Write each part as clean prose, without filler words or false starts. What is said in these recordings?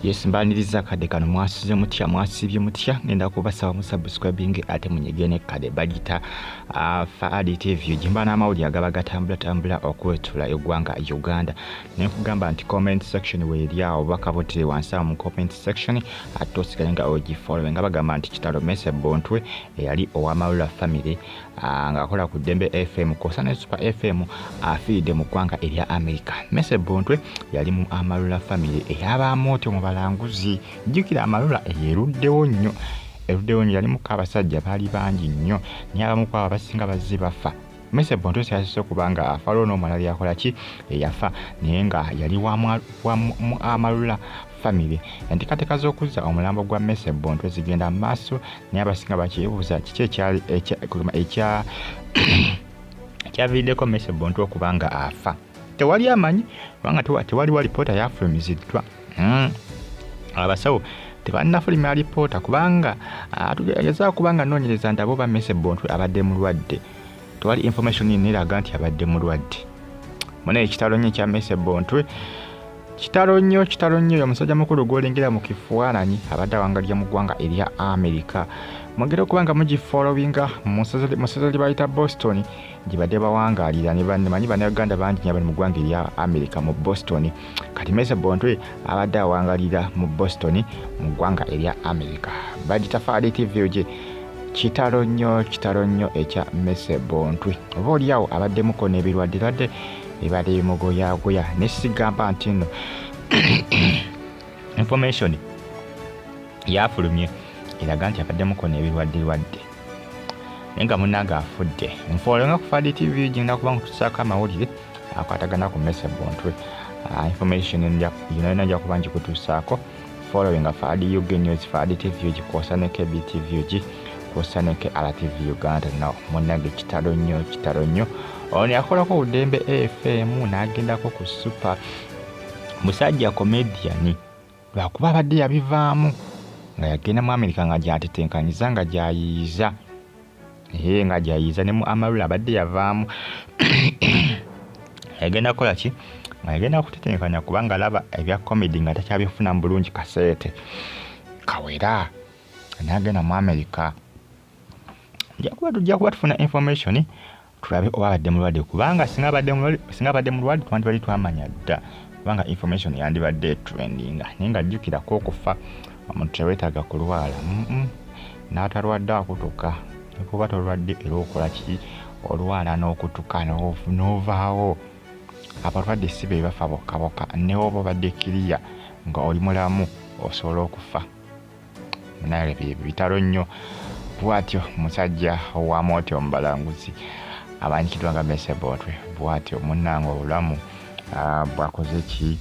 Yes, mbaniriza kade kano mwasize mutya mwasibye mutya ngenda kubasaba mu subscribing ate munyegene kade bagita Afiridde TV jimba na mawuli agaba gatambula okwetula eggwanga Uganda ne kugamba anti comment section we lyawo bakabotire wansa mu comment section atosigalenga oji follow nga bagamba anti Kitalo Meese Bontwe yali owamalula family ngakola ku Dembe FM kosana Super FM Afiridde mu ggwanga erya America. Meese Bontwe yali mu amalula family eyaba Amoti balanguzi jukira amalula eruddewo nnyo yali mu kabasajja bali bangi nnyo nyaba mu kwa basinga bazibafa. Meese Bontwe yasise kubanga afalo no malali akola ki yafa nenga yali wa amalula family entikateka z'okuzza omulambo gwa Meese Bontwe zigenda maaso naye abasinga bakibuuza kiki ekyali ekyaviiriddeko Meese Bontwe okubanga afa. Tewali amanyi kubanga tewaliwo alipoota yafulumiziddwa. Abasawo tebannafulumya alipoota kubanga tugezaako kubanga noonyereza nti abo ba Meese Bontwe abadde mulwadde. Tewali information eraga nti abadde mulwadde. Mune ekitalo nnyo ekya Meese Bontwe kitalo nnyo omusajja mukulu gw'olengera mu kifaananyi abadde awangalira mu ggwanga erya America. Mwongera okubanga mugifollowinga mu ssaza lye bayita Boston gye badde bawangalira ne bannemanyi bannayuganda bangi nnyo abali mu ggwanga erya America mu Boston. Kati Meese Bontwe abadde awangalira mu Boston mu ggwanga erya America. Bagita Afiridde TV gye kitalo nnyo ekya Meese Bontwe. Oba oliawo abaddemuko n'ebirwadde ebadde bimugoyagoya ne sigamba nti nno information yafulumye eraga nti abaddemuko n'ebirwadde nenga munnange afudde. Nfolonga ku Afiridde TV genda kuba nkutusaako amawulire akwatagana ku Meese Bontwe. Information nja kuba ngikutuusaako following Afiridde UK News, Afiridde TV gikosaneko BTV kosaneko RTV Uganda. No munnange kitalo nnyo ono yakolako Dembe FM n'agendako ku Super musajja comedian lwakuba abadde yabivaamu nga yagenda mu America nga gyatetenkanyiza nga gyayiiza nga gyayiiza ne mu amalula abadde yavaamu yagenda kukola ki nga yagenda kutetenkanya kubanga alaba ebya comedy nga takyabifuna mu bulungi kaseete kawera n'agenda mu America. Tujja kuba tufuna information tulabe oba abadde mulwadde kubanga singa abadde mulwadde twandibadde twamanya dda kubanga information yandibadde trendinga naye nga jjukirako okufa omuntu teweetaaga kulwala n'atalwadde akutuka kuba tolwadde era okola ki olwala n'okutuka n'ovaawo abalwadde si be bafa bokka newoba obadde kiriya nga oli mulamu osobola okufa. Naye bitalo nnyo bwatyo musajja wa Amoti omubalanguzi abanyikiddwa nga Meese Bontwe bwatyo munnange obulamu bwakoze ki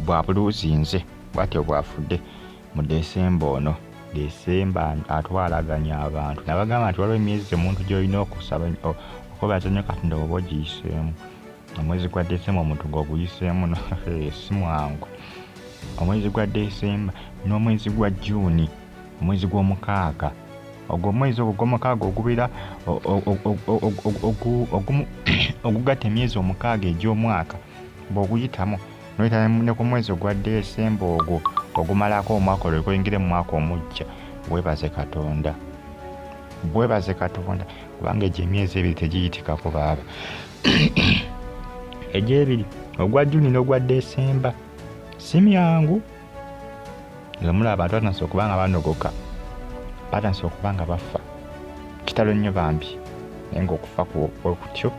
bwabuluzinze bwatyo bwafudde mu Desemba atwalaganya abantu nabagamba nti waliwo emyezi omuntu gy'olina okusaba okubaza nnyo Katonda oba ogiyiseemu. Omwezi gwa Desemba omuntu ng'oguyiseemu si mwangu. Omwezi gwa Desemba n'omwezi gwa Juni omwezi gw'omukaaga ogwo omwezi gw'omukaaga ogubira ogugatta emyezi omukaaga egy'omwaka bw'oguyitamu noyita ne ku mwezi ogwa Desemba ogwo ogumalako omwaka olwo oyingire mu mwaka omujja. Weebaze Katonda kubanga egyo emyezi ebiri tegiyitikako baaba egy'ebiri ogwa Juni n'ogwa Desemba si myangu. Mula abantu batanse okubanga banogoka batanse okubanga bafa. Kitalo nnyo bambi naye ngaokufa bwe kutyo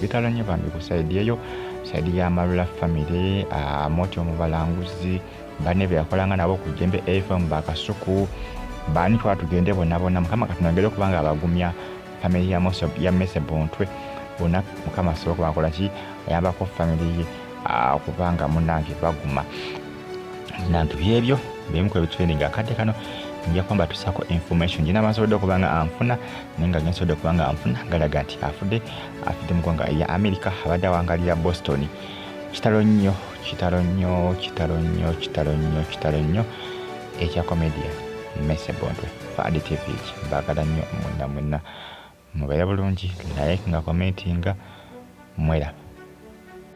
bitalo nnyo bambi ku saidi eyo saidi y'amalula family Amoti omubalanguzi banne be yakolanga nabo ku Dembe FM bakasuku bani twatugende bonna Mukama Katonda ngere okubanga abagumya family ya Meese Bontwe bonna Mukama asobola okuba akola ki ayambako family ye okubanga munnange baguma. Nantu byebyo bimuko ebitweninga akadde kano nja kwamba tusako information jina masobola okubanga anfuna nenga gensobola okubanga anfuna galaga nti afudde mu ggwanga erya America abadde awangalira Boston. Kitalo nnyo ekya comedian Meese Bontwe Afiridde TV mbagala nnyo mwenna mubeere bulungi like nga commentinga mwera.